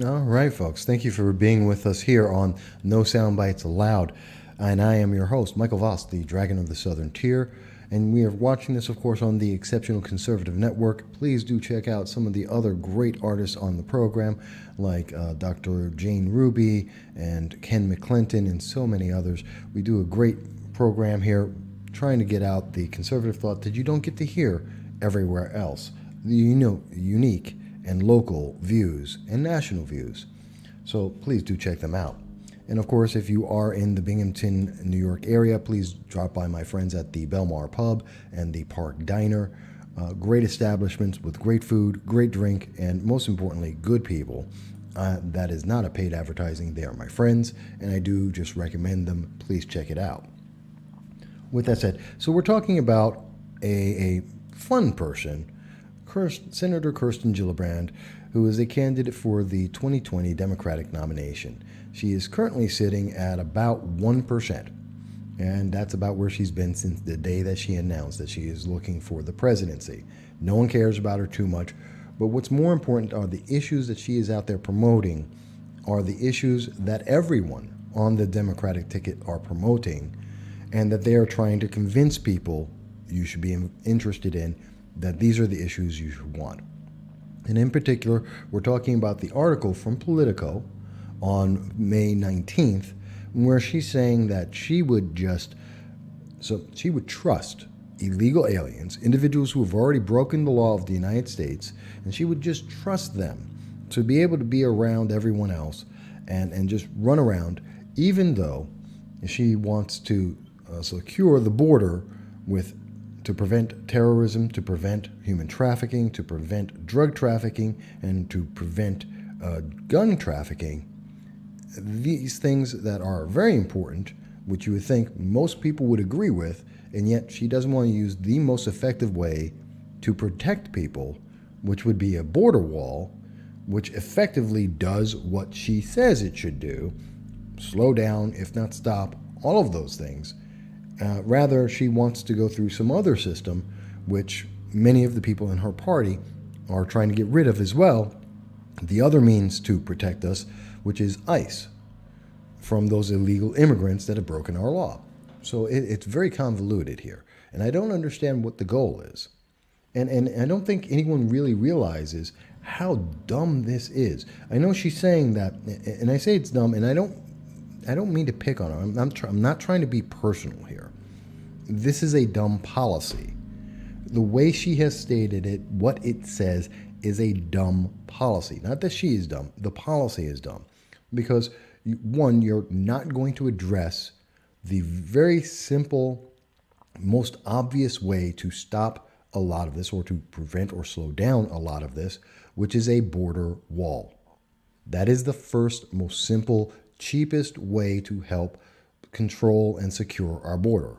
All right, folks. Thank you for being with us here on No Soundbites Allowed. And I am your host, Michael Voss, the Dragon of the Southern Tier. And we are watching this, of course, on the Exceptional Conservative Network. Please do check out some of the other great artists on the program, like Dr. Jane Ruby and Ken McClinton and so many others. We do a great program here trying to get out the conservative thought that you don't get to hear everywhere else. The unique and local views and national views. So please do check them out. And of course, if you are in the Binghamton, New York area, please drop by my friends at the Belmar Pub and the Park Diner. Great establishments with great food, great drink, and most importantly, good people. That is not a paid advertising. They are my friends, and I do just recommend them. Please check it out. With that said, so we're talking about a fun person, Senator Kirsten Gillibrand, who is a candidate for the 2020 Democratic nomination. She is currently sitting at about 1%, and that's about where she's been since the day that she announced that she is looking for the presidency. No one cares about her too much, but what's more important are the issues that she is out there promoting, are the issues that everyone on the Democratic ticket are promoting, and that they are trying to convince people you should be interested in, that these are the issues you should want. And in particular, we're talking about the article from Politico on May 19th, where she's saying that she would trust illegal aliens, individuals who have already broken the law of the United States, and she would just trust them to be able to be around everyone else and just run around, even though she wants to secure the border to prevent terrorism, to prevent human trafficking, to prevent drug trafficking, and to prevent gun trafficking. These things that are very important, which you would think most people would agree with, and yet she doesn't want to use the most effective way to protect people, which would be a border wall, which effectively does what she says it should do: slow down, if not stop, all of those things. Rather, she wants to go through some other system, which many of the people in her party are trying to get rid of as well. The other means to protect us, which is ICE, from those illegal immigrants that have broken our law. So it's very convoluted here. And I don't understand what the goal is. And I don't think anyone really realizes how dumb this is. I know she's saying that, and I say it's dumb, and I don't mean to pick on her. I'm not trying to be personal here. This is a dumb policy. The way she has stated it, what it says, is a dumb policy. Not that she is dumb. The policy is dumb. Because, one, you're not going to address the very simple, most obvious way to stop a lot of this, or to prevent or slow down a lot of this, which is a border wall. That is the first, most simple, cheapest way to help control and secure our border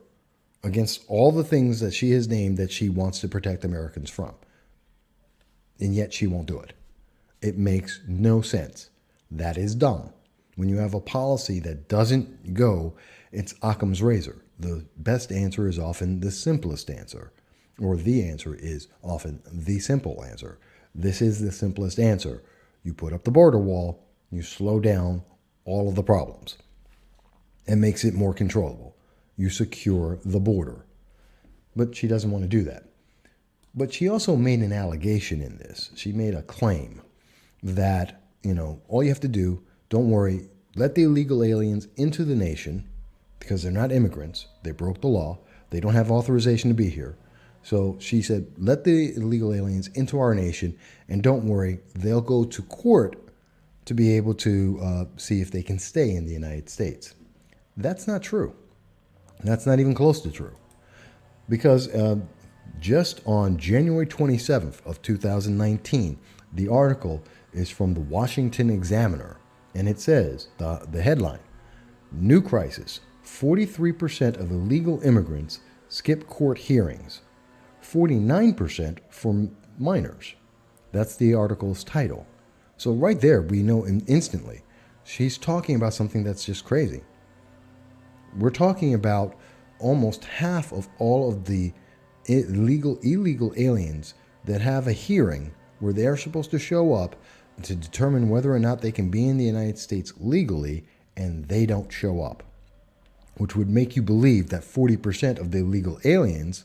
against all the things that she has named that she wants to protect Americans from. And yet she won't do it. It makes no sense. That is dumb. When you have a policy that doesn't go, it's Occam's razor. The best answer is often the simplest answer, or the answer is often the simple answer. This is the simplest answer. You put up the border wall, you slow down all of the problems. It makes it more controllable. You secure the border. But she doesn't want to do that. But she also made an allegation in this. She made a claim that, all you have to do, don't worry, let the illegal aliens into the nation, because they're not immigrants. They broke the law. They don't have authorization to be here. So she said, let the illegal aliens into our nation, and don't worry, they'll go to court to be able to see if they can stay in the United States. That's not true. That's not even close to true. Because just on January 27th of 2019, the article is from the Washington Examiner, and it says, the headline, "New Crisis, 43% of illegal immigrants skip court hearings, 49% for minors." That's the article's title. So right there, we know instantly she's talking about something that's just crazy. We're talking about almost half of all of the illegal aliens that have a hearing where they're supposed to show up to determine whether or not they can be in the United States legally, and they don't show up, which would make you believe that 40% of the illegal aliens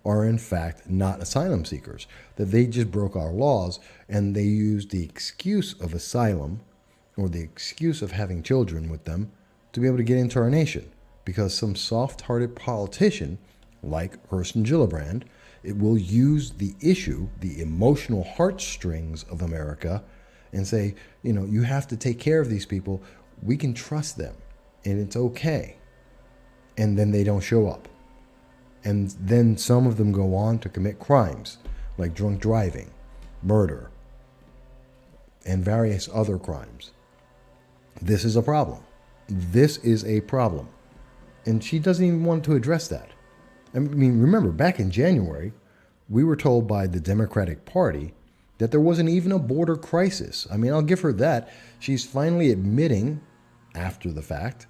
are in fact not asylum seekers, that they just broke our laws and they used the excuse of asylum or the excuse of having children with them to be able to get into our nation, because some soft-hearted politician like Kirsten Gillibrand, it will use the issue, the emotional heartstrings of America, and say, you have to take care of these people. We can trust them, and it's okay. And then they don't show up. And then some of them go on to commit crimes like drunk driving, murder, and various other crimes. This is a problem. This is a problem. And she doesn't even want to address that. I mean, remember, back in January, we were told by the Democratic Party that there wasn't even a border crisis. I mean, I'll give her that. She's finally admitting, after the fact,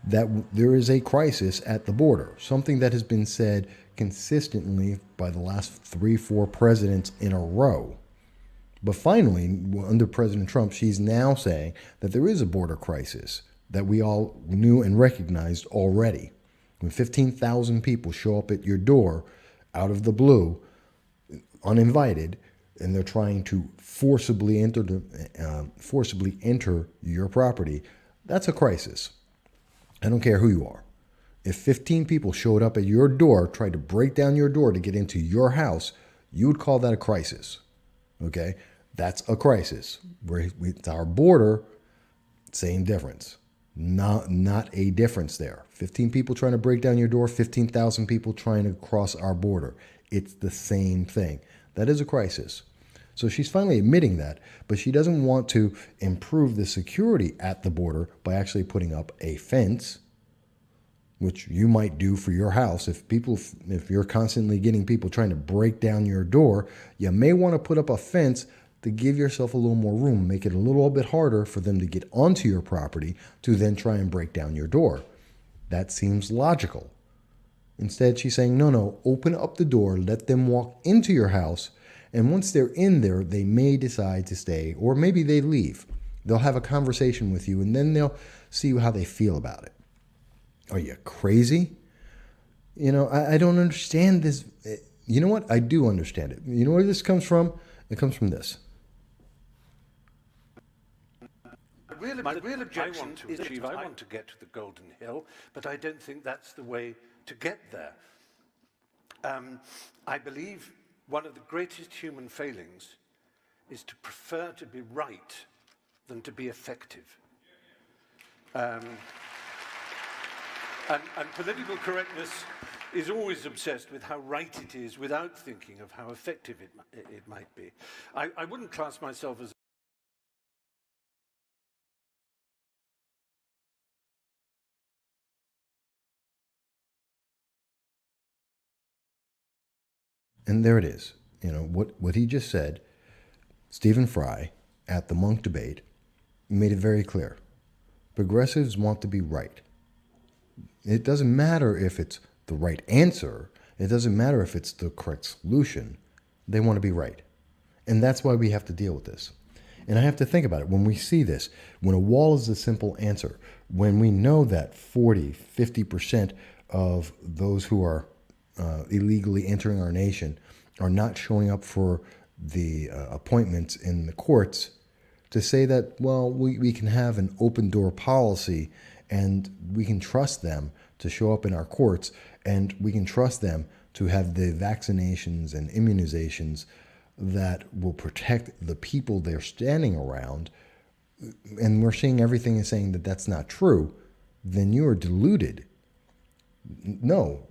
that there is a crisis at the border, something that has been said consistently by the last 3-4 presidents in a row. But finally, under President Trump, she's now saying that there is a border crisis that we all knew and recognized already. When 15,000 people show up at your door out of the blue, uninvited, and they're trying to forcibly enter your property, that's a crisis. I don't care who you are. If 15 people showed up at your door, tried to break down your door to get into your house, you would call that a crisis. Okay? That's a crisis. It's our border, same difference. Not a difference there. 15 people trying to break down your door, 15,000 people trying to cross our border. It's the same thing. That is a crisis. So she's finally admitting that, but she doesn't want to improve the security at the border by actually putting up a fence, which you might do for your house. If you're constantly getting people trying to break down your door, you may want to put up a fence to give yourself a little more room, make it a little bit harder for them to get onto your property to then try and break down your door. That seems logical. Instead, she's saying, no, open up the door, let them walk into your house, and once they're in there, they may decide to stay, or maybe they leave. They'll have a conversation with you, and then they'll see how they feel about it. Are you crazy? I don't understand this. You know what? I do understand it. You know where this comes from? It comes from this. My real objection is I want to get to the Golden Hill, but I don't think that's the way to get there. I believe one of the greatest human failings is to prefer to be right than to be effective. And political correctness is always obsessed with how right it is without thinking of how effective it might be. I wouldn't class myself as And there it is. What he just said, Stephen Fry, at the Monk debate, made it very clear. Progressives want to be right. It doesn't matter if it's the right answer. It doesn't matter if it's the correct solution. They want to be right. And that's why we have to deal with this. And I have to think about it. When we see this, when a wall is the simple answer, when we know that 50% of those who are illegally entering our nation are not showing up for the appointments in the courts, to say that, well, we can have an open door policy and we can trust them to show up in our courts, and we can trust them to have the vaccinations and immunizations that will protect the people they're standing around, and we're seeing everything and saying that that's not true, then you are deluded. No,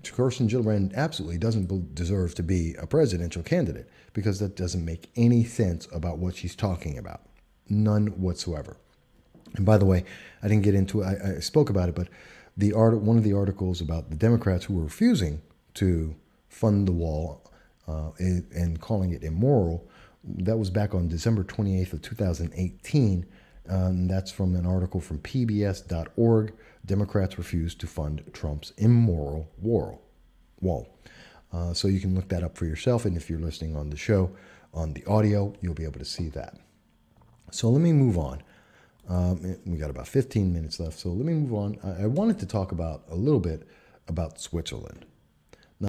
Kirsten Gillibrand absolutely doesn't deserve to be a presidential candidate, because that doesn't make any sense about what she's talking about. None whatsoever. And by the way, I didn't get into it. I spoke about it, but one of the articles about the Democrats who were refusing to fund the wall and calling it immoral, that was back on December 28th of 2018. That's from an article from pbs.org. Democrats refuse to fund Trump's immoral wall. So you can look that up for yourself. And if you're listening on the show, on the audio, you'll be able to see that. So let me move on. We got about 15 minutes left, so let me move on. I wanted to talk about a little bit about Switzerland.